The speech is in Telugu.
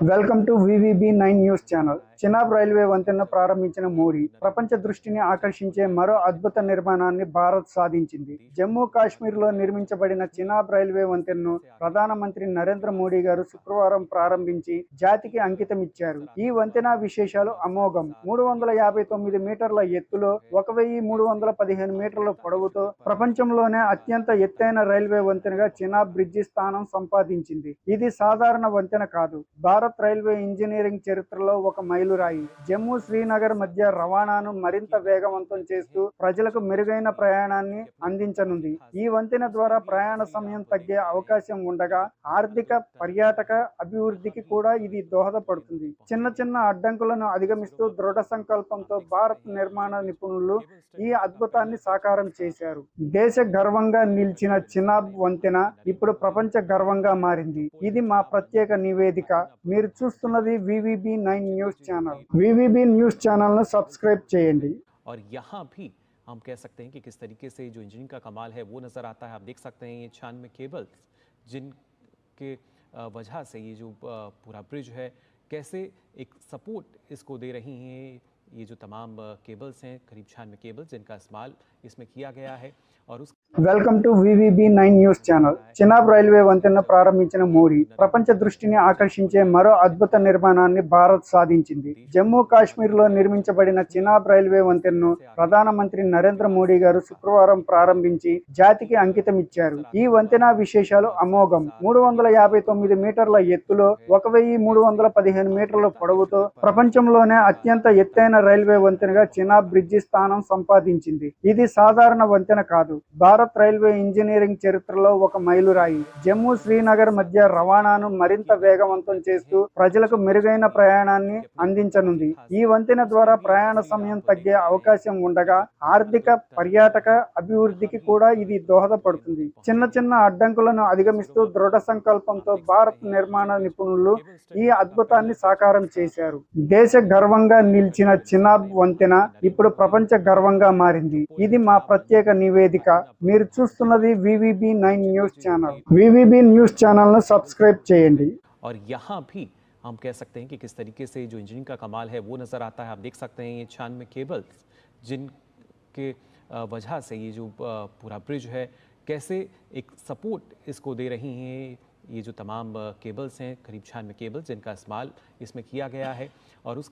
Welcome to VVB9 news channel. Chenab railway వంతెనను ప్రారంభించిన మోడీ ప్రపంచ దృష్టిని ఆకర్షించే మరో అద్భుత నిర్మాణాన్ని భారత్ సాధించింది. జమ్మూ కాశ్మీర్లో నిర్మించబడిన చినాబ్ రైల్వే వంతెనను ప్రధానమంత్రి నరేంద్ర మోడీ గారు శుక్రవారం ప్రారంభించి జాతికి అంకితమిచ్చారు. ఈ వంతెన విశేషాలు అమోఘం. 359 మీటర్ల ఎత్తులో 1315 మీటర్ల పొడవుతో ప్రపంచంలోనే అత్యంత ఎత్తైన రైల్వే వంతెనగా చినాబ్ బ్రిడ్జి స్థానం సంపాదించింది. ఇది సాధారణ వంతెన కాదు, భారత్ రైల్వే ఇంజనీరింగ్ చరిత్రలో ఒక మైలురాయి. జమ్మూ శ్రీనగర్ మధ్య రవాణాను మరింత వేగవంతం చేస్తూ ప్రజలకు మెరుగైన ప్రయాణాన్ని అందించనుంది. ఈ వంతెన ద్వారా ప్రయాణ సమయం తగ్గే అవకాశం ఉండగా ఆర్థిక, పర్యాటక అభివృద్ధికి కూడా ఇది దోహదపడుతుంది. చిన్న చిన్న అడ్డంకులను అధిగమిస్తూ దృఢ సంకల్పంతో భారత్ నిర్మాణ నిపుణులు ఈ అద్భుతాన్ని సాకారం చేశారు. దేశ గర్వంగా నిలిచిన చినాబ్ వంతెన ఇప్పుడు ప్రపంచ గర్వంగా మారింది. ఇది మా ప్రత్యేక నివేదిక. మీరు చూస్తున్నది VVB9 news channel. VVB news channel ను సబ్స్క్రైబ్ చేయండి. और यहाँ भी हम कह सकते हैं कि किस तरीके से जो इंजीनियरिंग का कमाल है वो नज़र आता है। आप देख सकते हैं ये 96 केबल्स जिनके वजह से ये जो पूरा ब्रिज है कैसे एक सपोर्ट इसको दे रही हैं। ये जो तमाम केबल्स हैं, करीब 96 केबल्स जिनका इस्तेमाल इसमें किया गया है। और उस welcome to VVB9 news channel. Chenab railway వంతెనను ప్రారంభించిన మోడీ ప్రపంచ దృష్టిని ఆకర్షించే మరో అద్భుత నిర్మాణాన్ని భారత్ సాధించింది. జమ్మూ కాశ్మీర్లో నిర్మించబడిన చినాబ్ రైల్వే వంతెనను ప్రధానమంత్రి నరేంద్ర మోడీ గారు శుక్రవారం ప్రారంభించి జాతికి అంకితమిచ్చారు. ఈ వంతెన విశేషాలు అమోఘం. 359 మీటర్ల ఎత్తులో 1315 మీటర్ల పొడవుతో ప్రపంచంలోనే అత్యంత ఎత్తైన రైల్వే వంతెనగా చినాబ్ బ్రిడ్జి స్థానం సంపాదించింది. ఇది సాధారణ వంతెన కాదు, భారత్ రైల్వే ఇంజనీరింగ్ చరిత్రలో ఒక మైలురాయి. జమ్మూ శ్రీనగర్ మధ్య రవాణాను మరింత వేగవంతం చేస్తూ ప్రజలకు మెరుగైన ప్రయాణాన్ని అందించనుంది. ఈ వంతెన ద్వారా ప్రయాణ సమయం తగ్గే అవకాశం ఉండగా ఆర్థిక, పర్యాటక అభివృద్ధికి కూడా ఇది దోహదపడుతుంది. చిన్న చిన్న అడ్డంకులను అధిగమిస్తూ దృఢ సంకల్పంతో భారత్ నిర్మాణ నిపుణులు ఈ అద్భుతాన్ని సాకారం చేశారు. దేశ గర్వంగా నిలిచిన చినాబ్ వంతెన ఇప్పుడు ప్రపంచ గర్వంగా మారింది. ఇది మా ప్రత్యేక నివేదిక. మీరు చూస్తున్నది VVB9 news channel. VVB news channel ను సబ్స్క్రైబ్ చేయండి. और यहाँ भी हम कह सकते हैं कि किस तरीके से जो इंजीनियरिंग का कमाल है वो नज़र आता है। आप देख सकते हैं ये 96 केबल्स जिनके वजह से ये जो पूरा ब्रिज है कैसे एक सपोर्ट इसको दे रही हैं। ये जो तमाम केबल्स हैं, करीब 96 केबल्स जिनका इस्तेमाल इसमें किया गया है। और उस